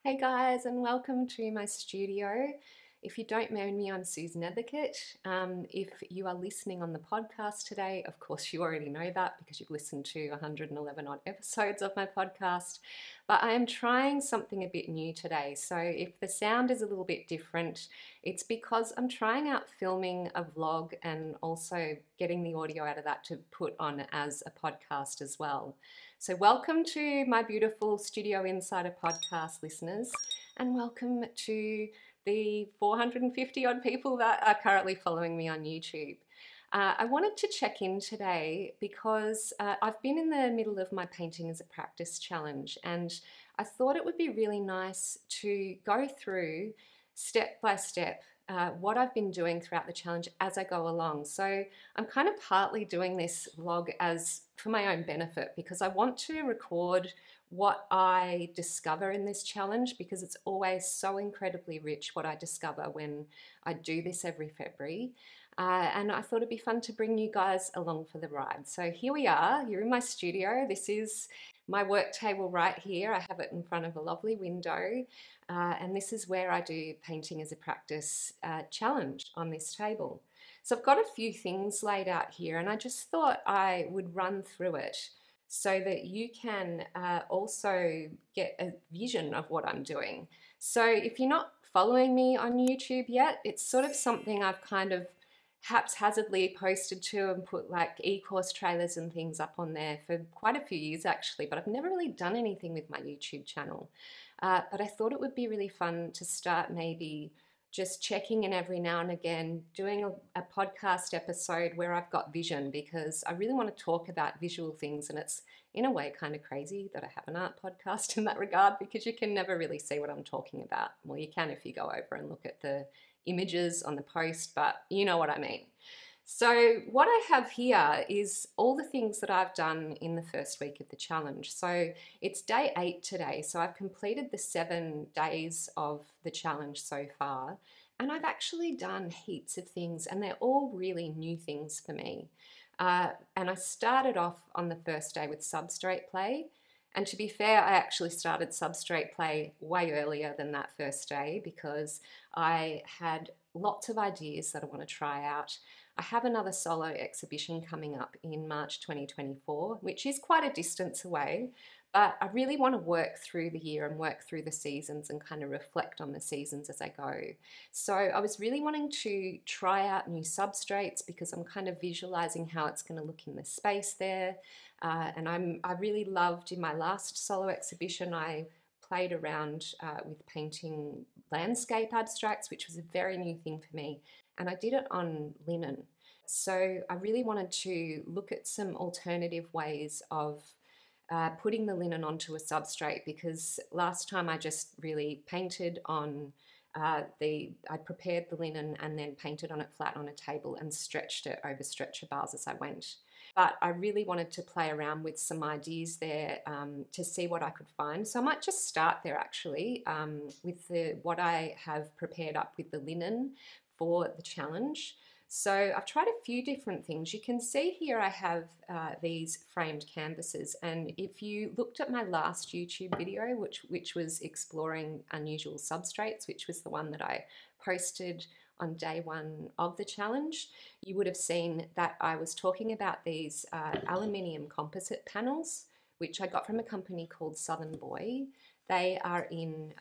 Hey guys, and welcome to my studio. If you don't know me, I'm Susan Nethercote. If you are listening on the podcast today, of course you already know that because you've listened to 111 odd episodes of my podcast. But I am trying something a bit new today. So if the sound is a little bit different, it's because I'm trying out filming a vlog and also getting the audio out of that to put on as a podcast as well. So welcome to my beautiful Studio Insider podcast listeners, and welcome to the 450 odd people that are currently following me on YouTube. I wanted to check in today because I've been in the middle of my painting as a practice challenge, and I thought it would be really nice to go through step by step what I've been doing throughout the challenge as I go along. So I'm kind of partly doing this vlog as for my own benefit because I want to record what I discover in this challenge, because it's always so incredibly rich what I discover when I do this every February. And I thought it'd be fun to bring you guys along for the ride. So here we are, you're in my studio. This is my work table right here. I have it in front of a lovely window. And this is where I do painting as a practice challenge on this table. So I've got a few things laid out here, and I just thought I would run through it so that you can also get a vision of what I'm doing. So if you're not following me on YouTube yet, it's sort of something I've kind of haphazardly posted to and put like e-course trailers and things up on there for quite a few years actually, but I've never really done anything with my YouTube channel. But I thought it would be really fun to start maybe just checking in every now and again, doing a podcast episode where I've got vision, because I really want to talk about visual things, and it's in a way kind of crazy that I have an art podcast in that regard, because you can never really see what I'm talking about. Well, you can if you go over and look at the images on the post, but you know what I mean. So what I have here is all the things that I've done in the first week of the challenge. So it's day 8 today. So I've completed the 7 days of the challenge so far. And I've actually done heaps of things, and they're all really new things for me. And I started off on the first day with substrate play. And to be fair, I actually started substrate play way earlier than that first day because I had lots of ideas that I want to try out. I have another solo exhibition coming up in March 2024, which is quite a distance away, but I really want to work through the year and work through the seasons and kind of reflect on the seasons as I go. So I was really wanting to try out new substrates because I'm kind of visualizing how it's going to look in the space there. And I really loved in my last solo exhibition, I played around with painting landscape abstracts, which was a very new thing for me. And I did it on linen. So I really wanted to look at some alternative ways of putting the linen onto a substrate, because last time I just really painted on I prepared the linen and then painted on it flat on a table and stretched it over stretcher bars as I went. But I really wanted to play around with some ideas there to see what I could find. So I might just start there actually with what I have prepared up with the linen for the challenge. So I've tried a few different things. You can see here I have these framed canvases, and if you looked at my last YouTube video, which was exploring unusual substrates, which was the one that I posted on day 1 of the challenge, you would have seen that I was talking about these aluminium composite panels, which I got from a company called Southern Boy. They are in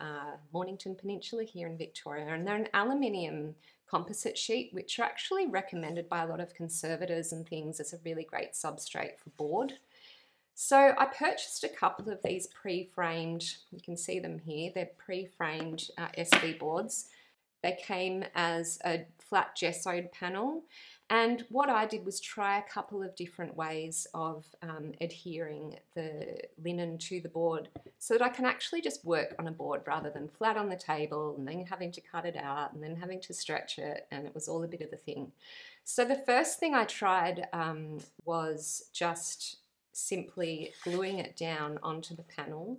Mornington Peninsula here in Victoria, and they're an aluminium composite sheet, which are actually recommended by a lot of conservators and things as a really great substrate for board. So I purchased a couple of these pre-framed, you can see them here, they're pre-framed SV boards. They came as a flat gessoed panel, and what I did was try a couple of different ways of adhering the linen to the board so that I can actually just work on a board rather than flat on the table and then having to cut it out and then having to stretch it, and it was all a bit of a thing. So the first thing I tried was just simply gluing it down onto the panel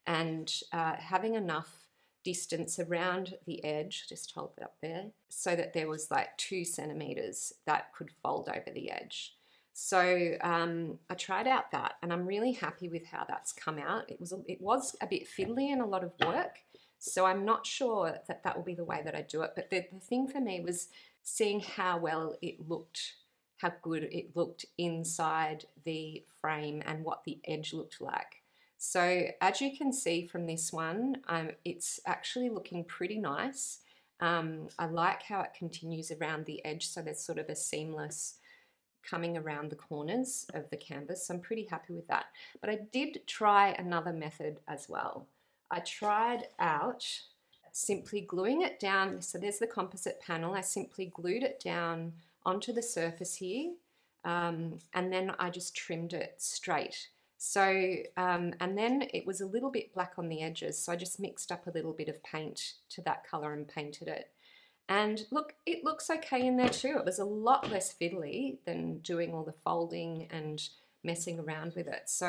and having enough distance around the edge, just hold it up there, so that there was like 2 centimeters that could fold over the edge. So I tried out that, and I'm really happy with how that's come out. It was a bit fiddly and a lot of work. So I'm not sure that that will be the way that I do it. But the thing for me was seeing how well it looked, how good it looked inside the frame and what the edge looked like. So as you can see from this one, it's actually looking pretty nice. I like how it continues around the edge, so there's sort of a seamless coming around the corners of the canvas. So I'm pretty happy with that. But I did try another method as well. I tried out simply gluing it down. So there's the composite panel. I simply glued it down onto the surface here, and then I just trimmed it straight. So, and then it was a little bit black on the edges, so I just mixed up a little bit of paint to that colour and painted it. And look, it looks okay in there too. It was a lot less fiddly than doing all the folding and messing around with it. So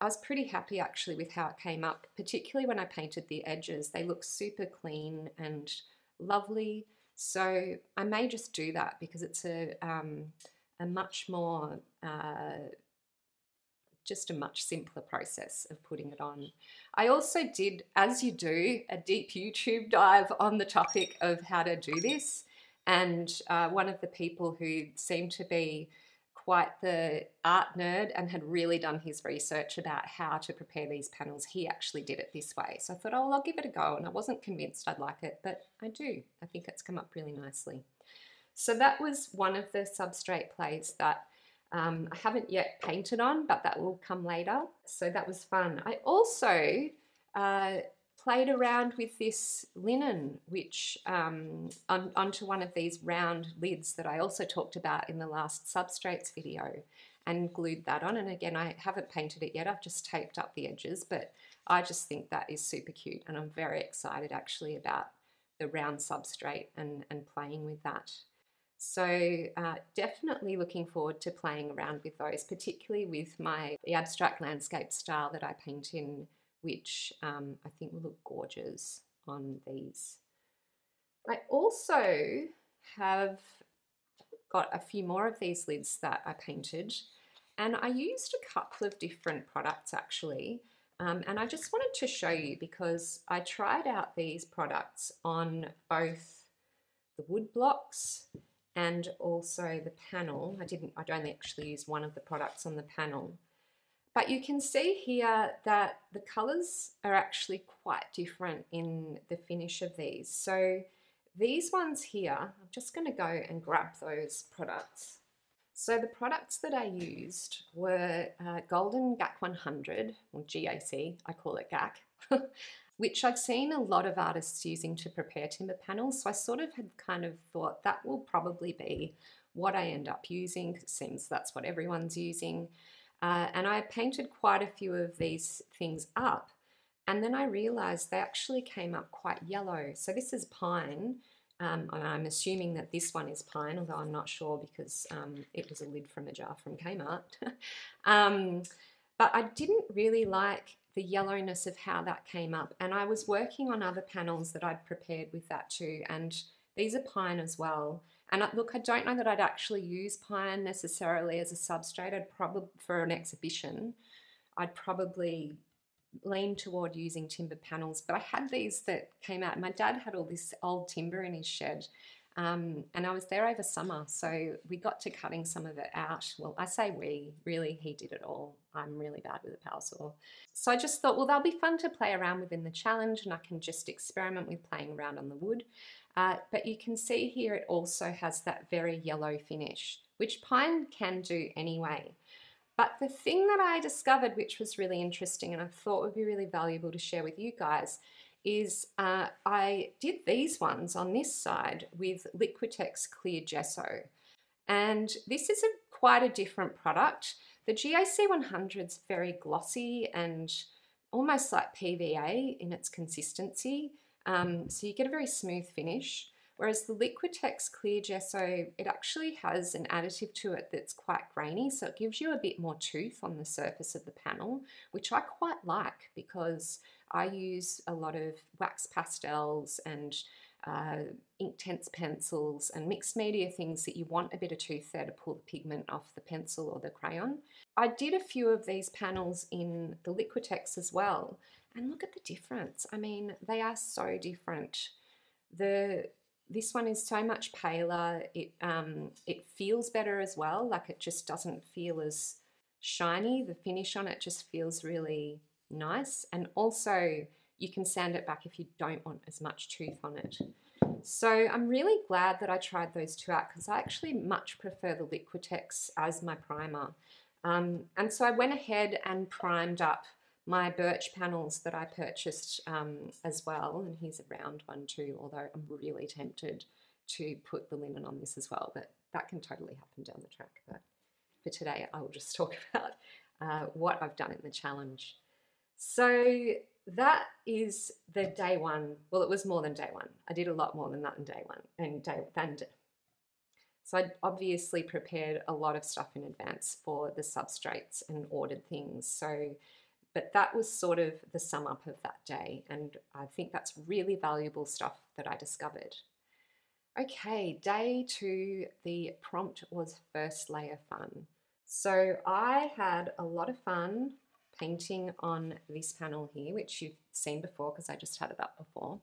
I was pretty happy actually with how it came up, particularly when I painted the edges. They look super clean and lovely. So I may just do that because it's a much more just a much simpler process of putting it on. I also did, as you do, a deep YouTube dive on the topic of how to do this. And one of the people who seemed to be quite the art nerd and had really done his research about how to prepare these panels, he actually did it this way. So I thought, oh, I'll give it a go. And I wasn't convinced I'd like it, but I do. I think it's come up really nicely. So that was one of the substrate plays that I haven't yet painted on, but that will come later. So that was fun. I also played around with this linen, which onto one of these round lids that I also talked about in the last substrates video, and glued that on. And again, I haven't painted it yet. I've just taped up the edges, but I just think that is super cute. And I'm very excited actually about the round substrate and playing with that. So definitely looking forward to playing around with those, particularly with the abstract landscape style that I paint in, which I think will look gorgeous on these. I also have got a few more of these lids that I painted, and I used a couple of different products actually. And I just wanted to show you because I tried out these products on both the wood blocks and also the panel. I'd only actually use one of the products on the panel. But you can see here that the colours are actually quite different in the finish of these. So these ones here, I'm just going to go and grab those products. So the products that I used were Golden GAC 100, or GAC, I call it GAC, which I've seen a lot of artists using to prepare timber panels. So I sort of had kind of thought that will probably be what I end up using, because it seems that's what everyone's using. And I painted quite a few of these things up, and then I realized they actually came up quite yellow. So this is pine, and I'm assuming that this one is pine, although I'm not sure because it was a lid from a jar from Kmart. But I didn't really like the yellowness of how that came up, and I was working on other panels that I'd prepared with that too, and these are pine as well. And look, I don't know that I'd actually use pine necessarily as a substrate. I'd probably, for an exhibition, I'd probably lean toward using timber panels, but I had these that came out. My dad had all this old timber in his shed, and I was there over summer, so we got to cutting some of it out. Well, I say we, really, he did it all. I'm really bad with a power saw. So I just thought, well, they'll be fun to play around with in the challenge, and I can just experiment with playing around on the wood. But you can see here it also has that very yellow finish, which pine can do anyway. But the thing that I discovered, which was really interesting and I thought would be really valuable to share with you guys, is I did these ones on this side with Liquitex Clear Gesso. And this is quite a different product. The GAC 100 is very glossy and almost like PVA in its consistency. So you get a very smooth finish. Whereas the Liquitex Clear Gesso, it actually has an additive to it that's quite grainy, so it gives you a bit more tooth on the surface of the panel, which I quite like because I use a lot of wax pastels and Inktense pencils and mixed media things that you want a bit of tooth there to pull the pigment off the pencil or the crayon. I did a few of these panels in the Liquitex as well, And look at the difference. I mean, they are so different. This one is so much paler. It feels better as well. Like it just doesn't feel as shiny. The finish on it just feels really nice. And also you can sand it back if you don't want as much tooth on it. So I'm really glad that I tried those two out because I actually much prefer the Liquitex as my primer. And so I went ahead and primed up my birch panels that I purchased as well. And here's a round one too, although I'm really tempted to put the linen on this as well, but that can totally happen down the track. But for today, I will just talk about what I've done in the challenge. So that is the day one. Well, it was more than day one. I did a lot more than that in day one and so I obviously prepared a lot of stuff in advance for the substrates and ordered things. So, but that was sort of the sum up of that day. And I think that's really valuable stuff that I discovered. Okay, day two, the prompt was first layer fun. So I had a lot of fun painting on this panel here, which you've seen before because I just had it up before.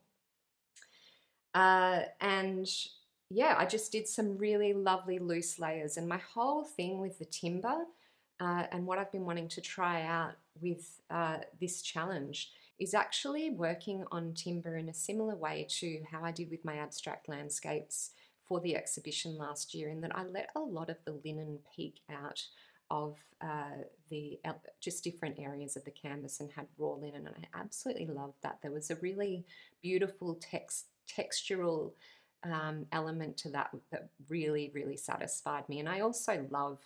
And yeah, I just did some really lovely loose layers, and my whole thing with the timber and what I've been wanting to try out with this challenge is actually working on timber in a similar way to how I did with my abstract landscapes for the exhibition last year, in that I let a lot of the linen peek out of the just different areas of the canvas and had raw linen, and I absolutely loved that. There was a really beautiful textural element to that that really, really satisfied me. And I also love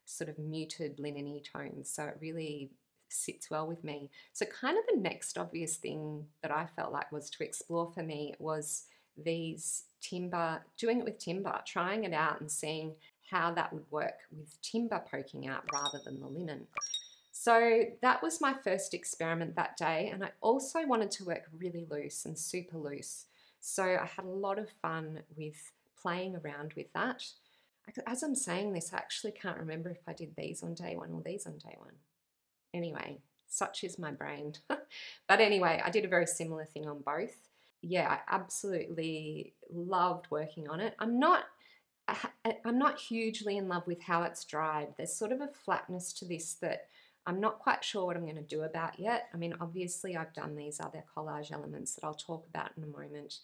sort of muted linen-y tones, so it really sits well with me. So kind of the next obvious thing that I felt like was to explore for me was these timber, doing it with timber, trying it out and seeing how that would work with timber poking out rather than the linen. So that was my first experiment that day, and I also wanted to work really loose and super loose. So I had a lot of fun with playing around with that. As I'm saying this, I actually can't remember if I did these on day one or these on day one. Anyway, such is my brain. But anyway, I did a very similar thing on both. Yeah, I absolutely loved working on it. I'm not hugely in love with how it's dried. There's sort of a flatness to this that I'm not quite sure what I'm going to do about yet. I mean, obviously I've done these other collage elements that I'll talk about in a moment.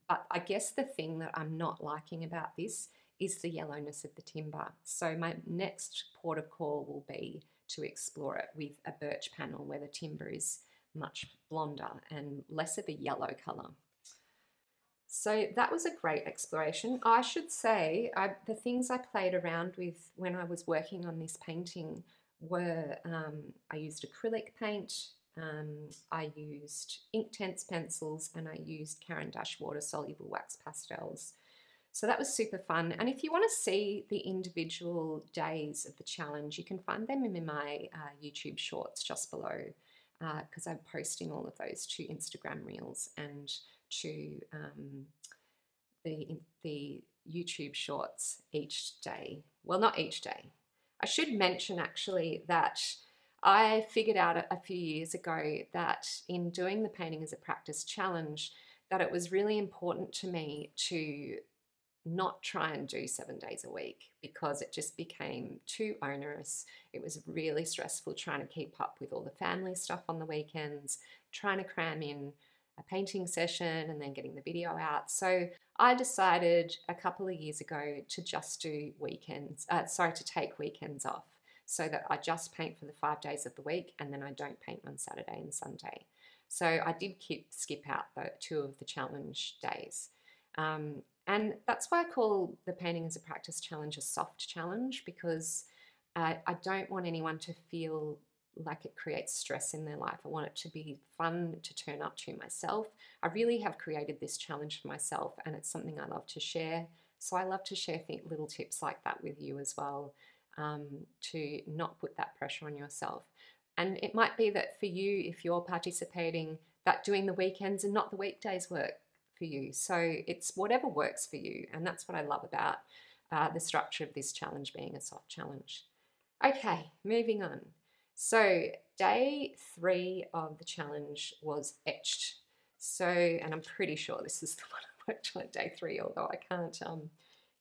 But I guess the thing that I'm not liking about this is the yellowness of the timber. So my next port of call will be to explore it with a birch panel where the timber is much blonder and less of a yellow colour. So that was a great exploration. I should say the things I played around with when I was working on this painting were I used acrylic paint, I used Inktense pencils, and I used Caran d'Ache water-soluble wax pastels. So that was super fun. And if you want to see the individual days of the challenge, you can find them in my YouTube shorts just below, because I'm posting all of those to Instagram Reels and to the YouTube shorts each day. Well, not each day. I should mention actually that I figured out a few years ago that in doing the painting as a practice challenge, that it was really important to me to not try and do 7 days a week because it just became too onerous. It was really stressful trying to keep up with all the family stuff on the weekends, trying to cram in a painting session and then getting the video out. So I decided a couple of years ago to just do weekends, to take weekends off so that I just paint for the 5 days of the week and then I don't paint on Saturday and Sunday. So I did skip out the 2 of the challenge days. And that's why I call the painting as a practice challenge a soft challenge, because I don't want anyone to feel like it creates stress in their life. I want it to be fun to turn up to myself. I really have created this challenge for myself, and it's something I love to share. So I love to share little tips like that with you as well, to not put that pressure on yourself. And it might be that for you, if you're participating, that doing the weekends and not the weekdays work for you. So it's whatever works for you. And that's what I love about the structure of this challenge being a soft challenge. Okay, moving on. So day 3 of the challenge was etched. So, and I'm pretty sure this is the one I worked on at day 3, although I can't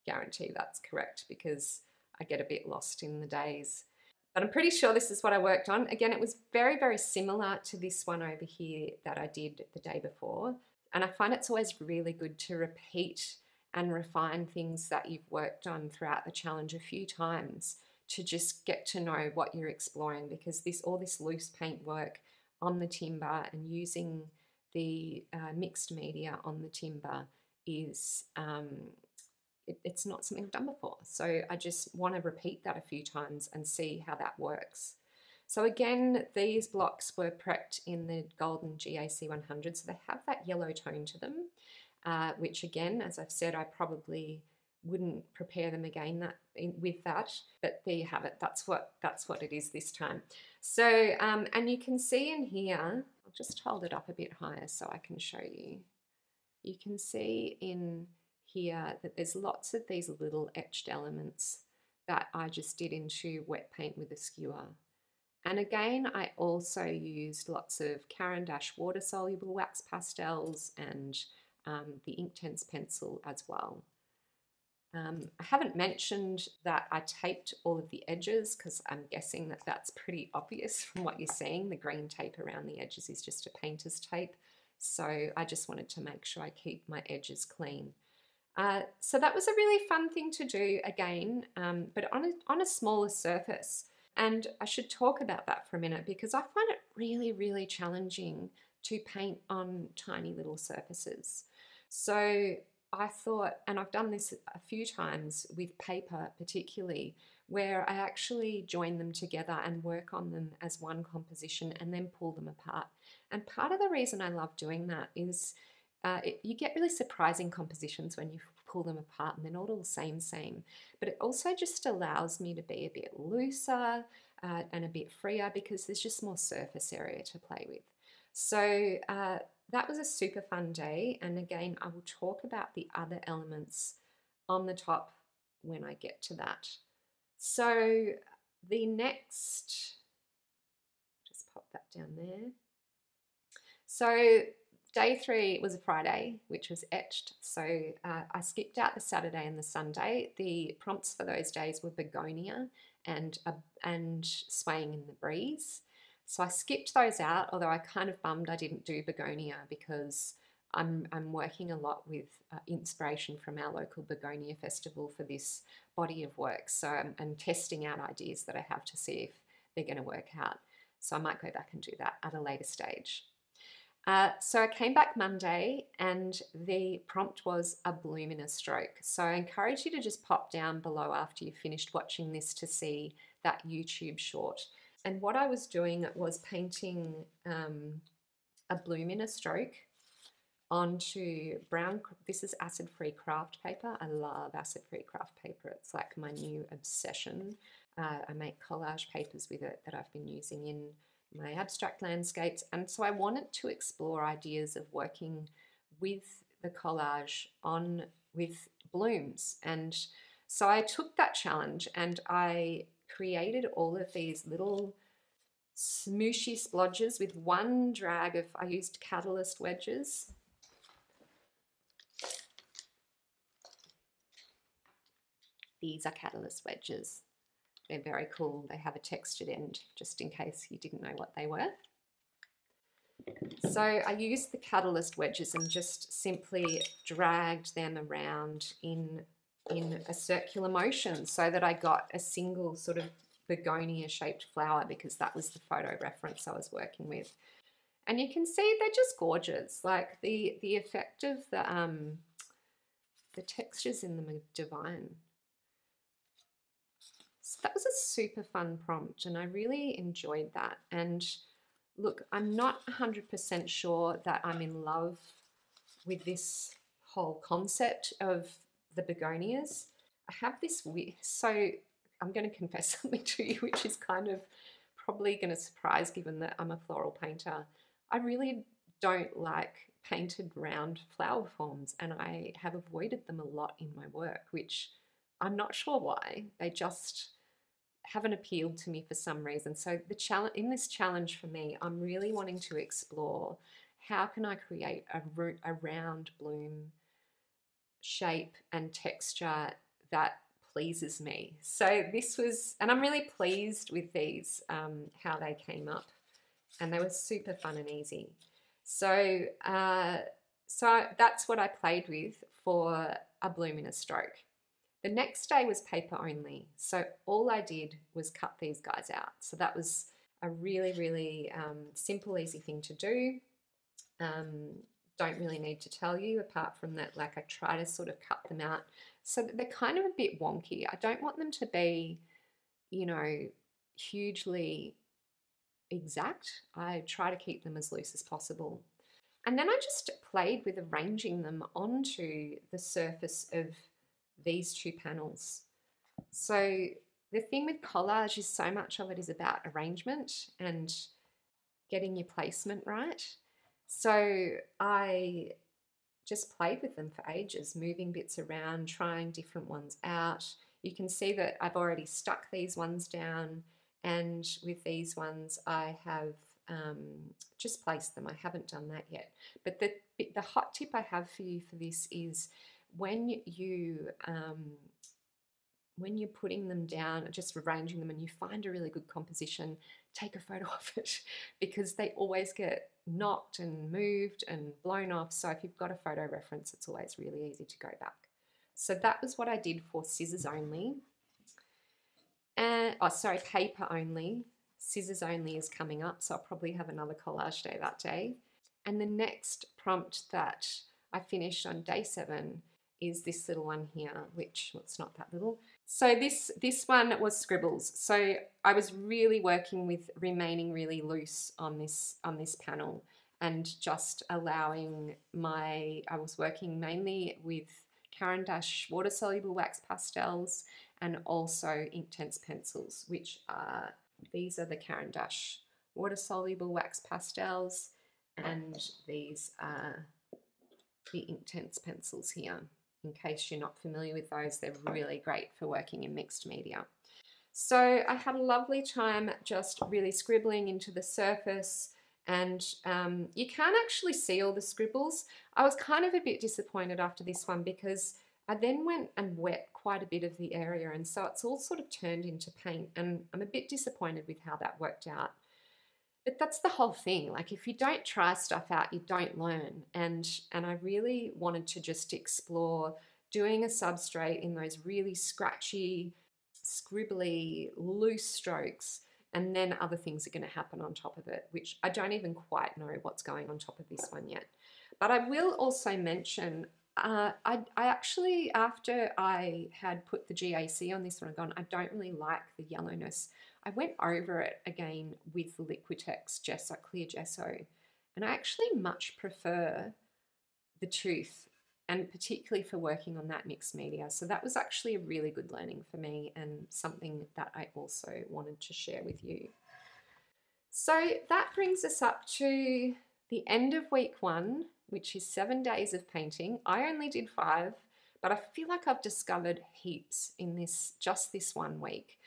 guarantee that's correct because I get a bit lost in the days. But I'm pretty sure this is what I worked on. Again, it was very, very similar to this one over here that I did the day before. And I find it's always really good to repeat and refine things that you've worked on throughout the challenge a few times to just get to know what you're exploring, because all this loose paint work on the timber and using the mixed media on the timber is it's not something I've done before. So I just want to repeat that a few times and see how that works. So again, these blocks were prepped in the golden GAC 100, so they have that yellow tone to them, which again, as I've said, I probably wouldn't prepare them again with that, but there you have it. That's what it is this time. So, and you can see in here, I'll just hold it up a bit higher so I can show you. You can see in here that there's lots of these little etched elements that I just did into wet paint with a skewer. And again, I also used lots of Caran d'Ache water-soluble wax pastels and the Inktense pencil as well. I haven't mentioned that I taped all of the edges because I'm guessing that that's pretty obvious from what you're seeing. The green tape around the edges is just a painter's tape. So I just wanted to make sure I keep my edges clean. So that was a really fun thing to do again, but on a smaller surface. And I should talk about that for a minute because I find it really, really challenging to paint on tiny little surfaces. So I thought, and I've done this a few times with paper particularly, where I actually join them together and work on them as one composition and then pull them apart. And part of the reason I love doing that is you get really surprising compositions when you pull them apart and they're not all same, but it also just allows me to be a bit looser and a bit freer because there's just more surface area to play with. So that was a super fun day, and again I will talk about the other elements on the top when I get to that. So the next, just pop that down there. So day 3 was a Friday, which was etched. So I skipped out the Saturday and the Sunday. The prompts for those days were begonia and swaying in the breeze. So I skipped those out, although I kind of bummed I didn't do begonia because I'm working a lot with inspiration from our local begonia festival for this body of work. So I'm testing out ideas that I have to see if they're going to work out. So I might go back and do that at a later stage. So I came back Monday and the prompt was a bloom in a stroke. So I encourage you to just pop down below after you've finished watching this to see that YouTube short. And what I was doing was painting a bloom in a stroke onto brown, this is acid-free craft paper. I love acid-free craft paper. It's like my new obsession. I make collage papers with it that I've been using in my abstract landscapes, and so I wanted to explore ideas of working with the collage with blooms. And so I took that challenge and I created all of these little smooshy splodges with one drag of, I used catalyst wedges. These are catalyst wedges. They're very cool. They have a textured end, just in case you didn't know what they were. So I used the catalyst wedges and just simply dragged them around in a circular motion so that I got a single sort of begonia shaped flower, because that was the photo reference I was working with. And you can see they're just gorgeous. Like the effect of the textures in them are divine. So that was a super fun prompt and I really enjoyed that. And look, I'm not 100% sure that I'm in love with this whole concept of the begonias. I have this weird, so I'm going to confess something to you, which is kind of probably going to surprise given that I'm a floral painter. I really don't like painted round flower forms and I have avoided them a lot in my work, which I'm not sure why. They just haven't appealed to me for some reason. So the challenge in this challenge for me, I'm really wanting to explore how can I create a round bloom shape and texture that pleases me. So this was, and I'm really pleased with these, how they came up, and they were super fun and easy. So, so that's what I played with for a bloom in a stroke. The next day was paper only. So all I did was cut these guys out. So that was a really, really simple, easy thing to do. Don't really need to tell you apart from that, like I try to sort of cut them out so that they're kind of a bit wonky. I don't want them to be, you know, hugely exact. I try to keep them as loose as possible. And then I just played with arranging them onto the surface of these two panels. So the thing with collage is so much of it is about arrangement and getting your placement right. So I just played with them for ages, moving bits around, trying different ones out. You can see that I've already stuck these ones down, and with these ones I have just placed them. I haven't done that yet. But the hot tip I have for you for this is when you're putting them down, just arranging them, and you find a really good composition, take a photo of it because they always get knocked and moved and blown off. So if you've got a photo reference, it's always really easy to go back. So that was what I did for scissors only. And, oh, sorry, paper only. Scissors only is coming up, so I'll probably have another collage day that day. And the next prompt that I finished on day 7 is this little one here, which, well, it's not that little. So this one was scribbles. So I was really working with remaining really loose on this panel and just allowing I was working mainly with Caran d'Ache water-soluble wax pastels and also Inktense pencils, which are, these are the Caran d'Ache water-soluble wax pastels, and these are the Inktense pencils here. In case you're not familiar with those, they're really great for working in mixed media. So I had a lovely time just really scribbling into the surface, and you can't actually see all the scribbles. I was kind of a bit disappointed after this one because I then went and wet quite a bit of the area, and so it's all sort of turned into paint, and I'm a bit disappointed with how that worked out. But that's the whole thing. Like, if you don't try stuff out, you don't learn. And I really wanted to just explore doing a substrate in those really scratchy, scribbly, loose strokes, and then other things are going to happen on top of it, which I don't even quite know what's going on top of this one yet. But I will also mention, I actually, after I had put the GAC on this one, I've gone, I don't really like the yellowness. I went over it again with Liquitex gesso, clear gesso, and I actually much prefer the tooth, and particularly for working on that mixed media. So that was actually a really good learning for me and something that I also wanted to share with you. So that brings us up to the end of week 1, which is 7 days of painting. I only did 5, but I feel like I've discovered heaps in just this 1 week.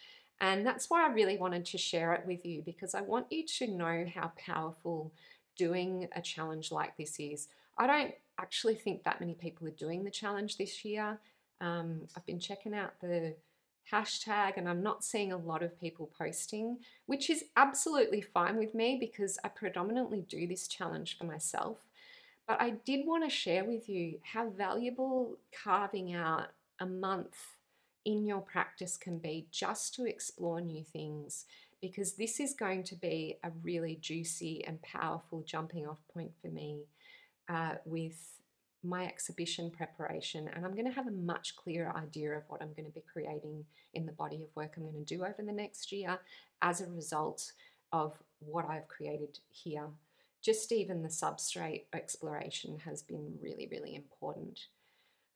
And that's why I really wanted to share it with you, because I want you to know how powerful doing a challenge like this is. I don't actually think that many people are doing the challenge this year. I've been checking out the hashtag and I'm not seeing a lot of people posting, which is absolutely fine with me because I predominantly do this challenge for myself. But I did want to share with you how valuable carving out a month in your practice can be just to explore new things, because this is going to be a really juicy and powerful jumping off point for me with my exhibition preparation, and I'm going to have a much clearer idea of what I'm going to be creating in the body of work I'm going to do over the next year as a result of what I've created here. Just even the substrate exploration has been really, really important.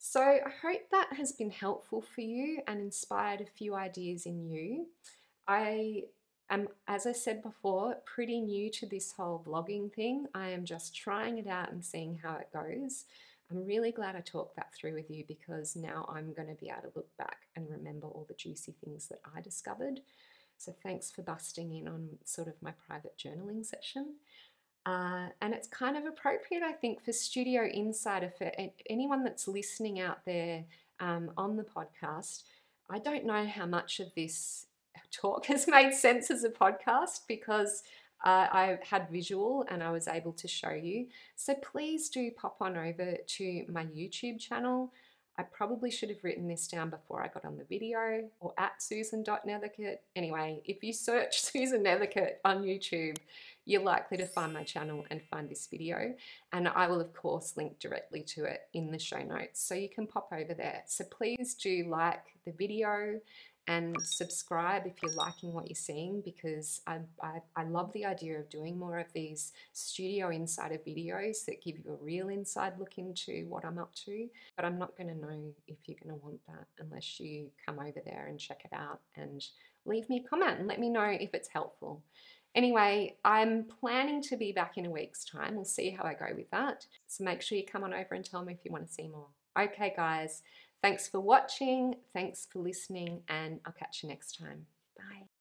So I hope that has been helpful for you and inspired a few ideas in you. I am, as I said before, pretty new to this whole vlogging thing. I am just trying it out and seeing how it goes. I'm really glad I talked that through with you, because now I'm going to be able to look back and remember all the juicy things that I discovered. So thanks for busting in on sort of my private journaling session. And it's kind of appropriate, I think, for Studio Insider, for anyone that's listening out there on the podcast. I don't know how much of this talk has made sense as a podcast because I had visual and I was able to show you. So please do pop on over to my YouTube channel. I probably should have written this down before I got on the video, or at susan.nethercote. Anyway, if you search Susan Nethercote on YouTube, you're likely to find my channel and find this video. And I will, of course, link directly to it in the show notes. So you can pop over there. So please do like the video and subscribe if you're liking what you're seeing, because I love the idea of doing more of these Studio Insider videos that give you a real inside look into what I'm up to. But I'm not going to know if you're going to want that unless you come over there and check it out and leave me a comment and let me know if it's helpful. Anyway, I'm planning to be back in a week's time. We'll see how I go with that. So make sure you come on over and tell me if you want to see more. Okay, guys, thanks for watching. Thanks for listening, and I'll catch you next time. Bye.